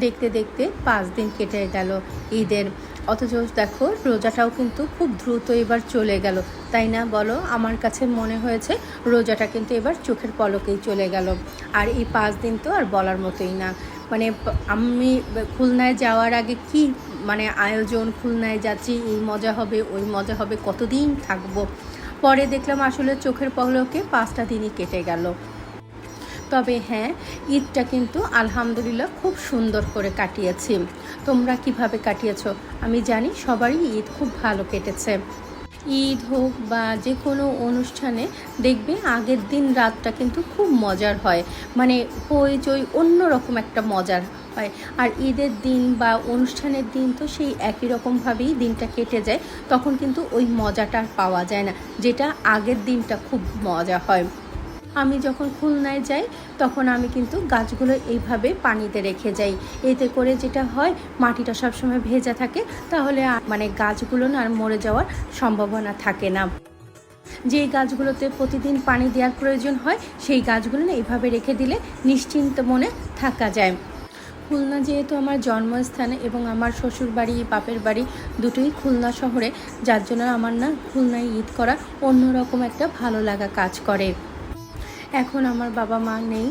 দেখতে দেখতে 5 দিন কেটে গেল ঈদের। অথচ দেখো রোজাটাও কিন্তু খুব দ্রুত এবার চলে গেল, তাই না বলো? আমার কাছে মনে হয়েছে রোজাটা কিন্তু এবার চোখের পলকেই চলে গেল। আর এই 5 দিন তো আর বলার মতোই না। মানে আমি খুলনায় যাওয়ার আগে কি আয়োজন, খুলনায় যাচ্ছি, এই মজা হবে ওই মজা হবে, কতদিন থাকবো। পরে দেখলাম আসলে চোখের পলকে 5টা দিনই কেটে গেল। তবে হ্যাঁ, ঈদটা কিন্তু আলহামদুলিল্লাহ খুব সুন্দর করে কাটিয়েছি। তোমরা কিভাবে কাটিয়েছো? আমি জানি সবারই ঈদ খুব ভালো কেটেছে। ঈদ হোক বা যে কোনো অনুষ্ঠানে দেখবে আগের দিন রাতটা কিন্তু খুব মজার হয়, হইচই অন্যরকম একটা মজার হয়। আর ঈদের দিন বা অনুষ্ঠানের দিন তো সেই একই রকমভাবেই দিনটা কেটে যায়, তখন কিন্তু ওই মজাটা আর পাওয়া যায় না, যেটা আগের দিনটা খুব মজা হয়। আমি যখন খুলনায় যাই তখন আমি কিন্তু গাছগুলো এইভাবে পানিতে রেখে যাই। এতে করে যেটা হয়, মাটিটা সবসময় ভেজা থাকে, তাহলে গাছগুলো না আর মরে যাওয়ার সম্ভাবনা থাকে না। যেই গাছগুলোতে প্রতিদিন পানি দেওয়ার প্রয়োজন হয় সেই গাছগুলো না এইভাবে রেখে দিলে নিশ্চিন্ত মনে থাকা যায়। খুলনা যেহেতু আমার জন্মস্থান এবং আমার শ্বশুর বাড়ি বাপের বাড়ি দুটোই খুলনা শহরে, যার জন্য আমার না খুলনায় ঈদ করা অন্যরকম একটা ভালো লাগা কাজ করে। এখন আমার বাবা মা নেই,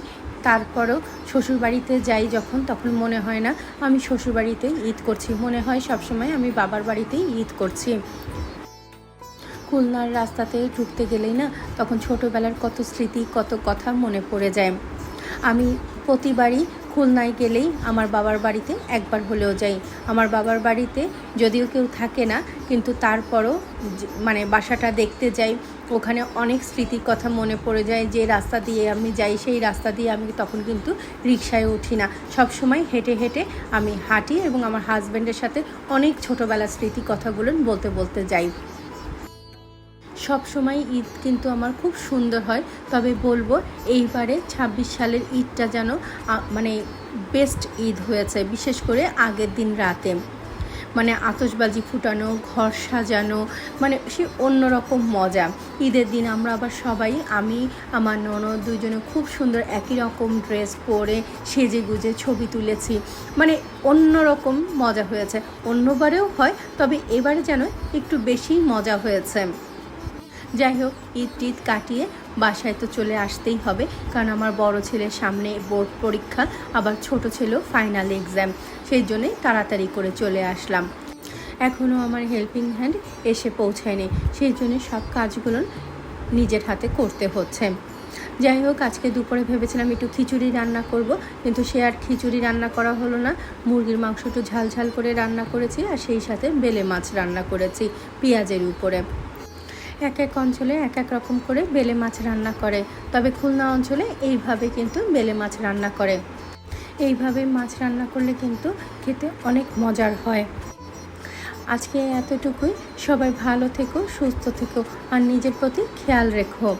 তারপরও শ্বশুরবাড়িতে যাই যখন, তখন মনে হয় না আমি শ্বশুরবাড়িতেই ঈদ করছি, মনে হয় সবসময় আমি বাবার বাড়িতেই ঈদ করছি। খুলনার রাস্তাতে ঢুকতে গেলেই না তখন ছোটোবেলার কত স্মৃতি, কত কথা মনে পড়ে যায়। আমি প্রতিবারই খুলনায় গেলেই আমার বাবার বাড়িতে একবার হলেও যাই। আমার বাবার বাড়িতে যদিও কেউ থাকে না, কিন্তু তারপরও বাসাটা দেখতে যাই। ওখানে অনেক স্মৃতির কথা মনে পড়ে যায়। যে রাস্তা দিয়ে আমি যাই সেই রাস্তা দিয়ে আমি তখন কিন্তু রিকশায় উঠি না, সব সময় হেঁটে হেঁটে আমি হাঁটি এবং আমার হাজব্যান্ডের সাথে অনেক ছোটোবেলার স্মৃতি কথাগুলো বলতে বলতে যাই। সব সময় ঈদ কিন্তু আমার খুব সুন্দর হয়। তবে বলবো এইবারে 26 সালের ঈদটা যেন বেস্ট ঈদ হয়েছে, বিশেষ করে আগের দিন রাতে আতশবাজি ফুটানো, ঘর সাজানো, সে অন্যরকম মজা। ঈদের দিন আমরা আবার সবাই, আমি আমার ননদ দুইজনে খুব সুন্দর একই রকম ড্রেস পরে সেজে গুজে ছবি তুলেছি। অন্যরকম মজা হয়েছে। অন্যবারেও হয়, তবে এবারে যেন একটু বেশি মজা হয়েছে। যাই হোক, ঈদ কাটিয়ে বাসায় তো চলে আসতেই হবে, কারণ আমার বড় ছেলের সামনে বোর্ড পরীক্ষা, আবার ছোট ছেলেও ফাইনাল এক্সাম, সেই জন্যে তাড়াতাড়ি করে চলে আসলাম। এখনও আমার হেল্পিং হ্যান্ড এসে পৌঁছায়নি, সেই জন্য সব কাজগুলো নিজের হাতে করতে হচ্ছে। যাই হোক, আজকে দুপুরে ভেবেছিলাম একটু খিচুড়ি রান্না করব, কিন্তু সে আর খিচুড়ি রান্না করা হলো না। মুরগির মাংস একটু ঝাল ঝাল করে রান্না করেছি, আর সেই সাথে বেলে মাছ রান্না করেছি পেঁয়াজের উপরে। এক এক অঞ্চলে এক এক রকম করে বেলে মাছ রান্না করে, তবে খুলনা অঞ্চলে এইভাবে কিন্তু বেলে মাছ রান্না করে। এইভাবে মাছ রান্না করলে কিন্তু খেতে অনেক মজার হয়। আজকে এতটুকুই। সবাই ভালো থেকো, সুস্থ থেকো, আর নিজের প্রতি খেয়াল রেখো।